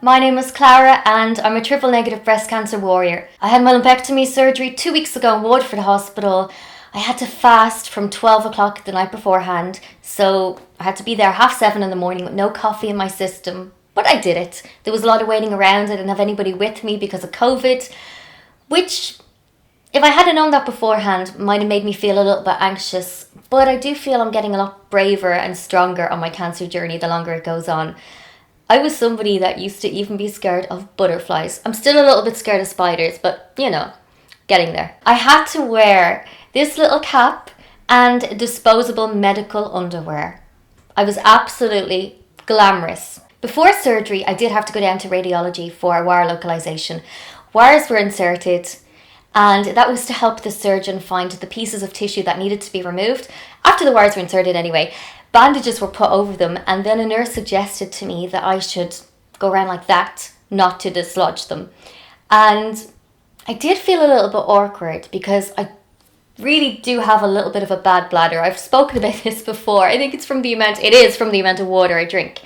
My name is Clara and I'm a triple negative breast cancer warrior. I had my lumpectomy surgery 2 weeks ago in Waterford hospital. I had to fast from 12 o'clock the night beforehand, so I had to be there 7:30 in the morning with no coffee in my system. But I did it. There was a lot of waiting around. I didn't have anybody with me because of COVID, which, if I hadn't known that beforehand, might have made me feel a little bit anxious. But I do feel I'm getting a lot braver and stronger on my cancer journey the longer it goes on. I was somebody that used to even be scared of butterflies. I'm still a little bit scared of spiders, but getting there. I had to wear this little cap and disposable medical underwear. I was absolutely glamorous. Before surgery, I did have to go down to radiology for a wire localization. Wires were inserted, and that was to help the surgeon find the pieces of tissue that needed to be removed. After the wires were inserted anyway, bandages were put over them, and then a nurse suggested to me that I should go around like that, not to dislodge them. And I did feel a little bit awkward because I really do have a little bit of a bad bladder. I've spoken about this before. I think it is from the amount of water I drink.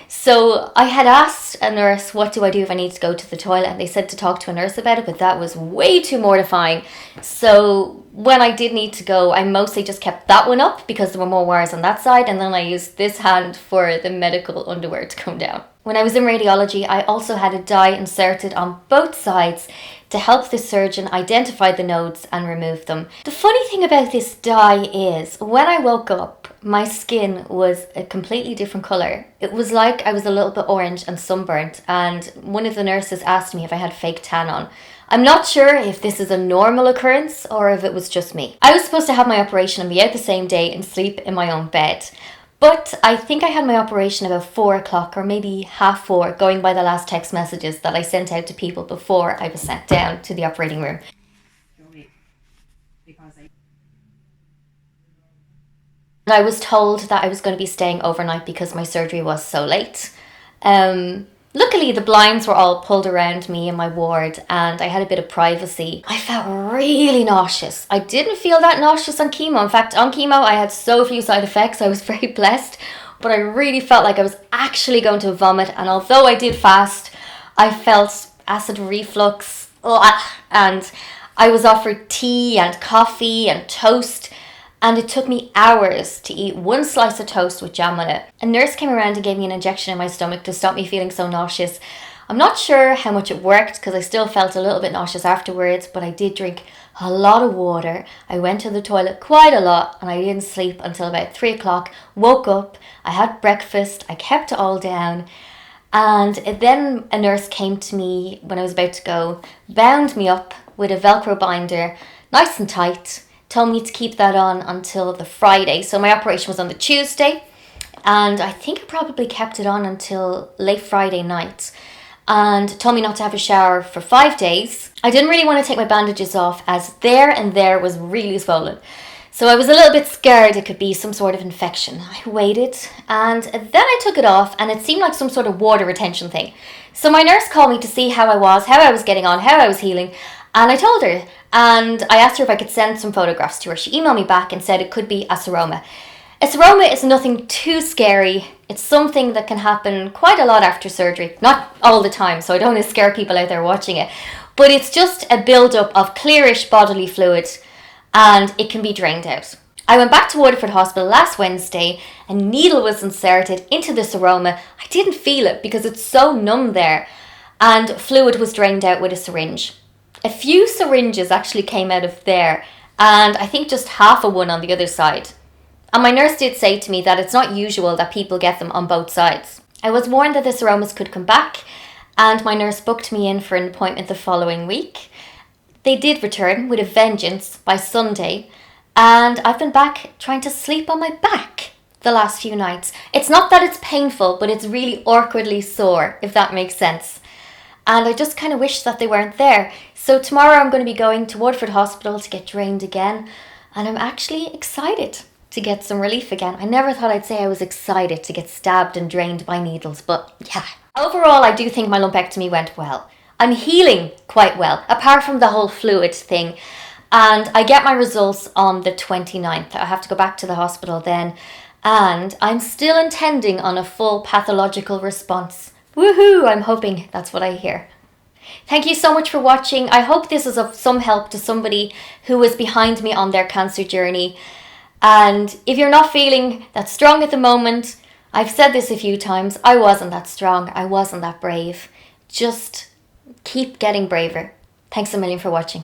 So I had asked a nurse, what do I do if I need to go to the toilet? And they said to talk to a nurse about it, but that was way too mortifying. So when I did need to go, I mostly just kept that one up because there were more wires on that side. And then I used this hand for the medical underwear to come down. When I was in radiology, I also had a dye inserted on both sides to help the surgeon identify the nodes and remove them. The funny thing about this dye is, when I woke up, my skin was a completely different colour. It was like I was a little bit orange and sunburnt, and one of the nurses asked me if I had fake tan on. I'm not sure if this is a normal occurrence or if it was just me. I was supposed to have my operation and be out the same day and sleep in my own bed. But I think I had my operation about 4 o'clock or maybe 4:30, going by the last text messages that I sent out to people before I was sent down to the operating room. And I was told that I was going to be staying overnight because my surgery was so late. Luckily, the blinds were all pulled around me in my ward and I had a bit of privacy. I felt really nauseous. I didn't feel that nauseous on chemo. In fact, on chemo, I had so few side effects. I was very blessed, but I really felt like I was actually going to vomit. And although I did fast, I felt acid reflux. And I was offered tea and coffee and toast. And it took me hours to eat one slice of toast with jam on it. A nurse came around and gave me an injection in my stomach to stop me feeling so nauseous. I'm not sure how much it worked because I still felt a little bit nauseous afterwards, but I did drink a lot of water. I went to the toilet quite a lot and I didn't sleep until about 3 o'clock. Woke up, I had breakfast, I kept it all down. And then a nurse came to me when I was about to go, bound me up with a Velcro binder, nice and tight, told me to keep that on until the Friday. So my operation was on the Tuesday, and I think I probably kept it on until late Friday night, and told me not to have a shower for 5 days. I didn't really want to take my bandages off as there was really swollen. So I was a little bit scared it could be some sort of infection. I waited and then I took it off and it seemed like some sort of water retention thing. So my nurse called me to see how I was getting on, how I was healing. And I told her, and I asked her if I could send some photographs to her. She emailed me back and said it could be a seroma. A seroma is nothing too scary. It's something that can happen quite a lot after surgery. Not all the time, so I don't want to scare people out there watching it. But it's just a build-up of clearish bodily fluid, and it can be drained out. I went back to Waterford Hospital last Wednesday. A needle was inserted into the seroma. I didn't feel it because it's so numb there. And fluid was drained out with a syringe. A few syringes actually came out of there, and I think just half of one on the other side. And my nurse did say to me that it's not usual that people get them on both sides. I was warned that the seromas could come back, and my nurse booked me in for an appointment the following week. They did return with a vengeance by Sunday, and I've been back trying to sleep on my back the last few nights. It's not that it's painful, but it's really awkwardly sore, if that makes sense. And I just kind of wish that they weren't there. So tomorrow I'm going to be going to Waterford Hospital to get drained again. And I'm actually excited to get some relief again. I never thought I'd say I was excited to get stabbed and drained by needles, but yeah. Overall, I do think my lumpectomy went well. I'm healing quite well, apart from the whole fluid thing. And I get my results on the 29th. I have to go back to the hospital then. And I'm still intending on a full pathological response Woohoo! I'm hoping that's what I hear. Thank you so much for watching. I hope this is of some help to somebody who was behind me on their cancer journey. And if you're not feeling that strong at the moment, I've said this a few times, I wasn't that strong. I wasn't that brave. Just keep getting braver. Thanks a million for watching.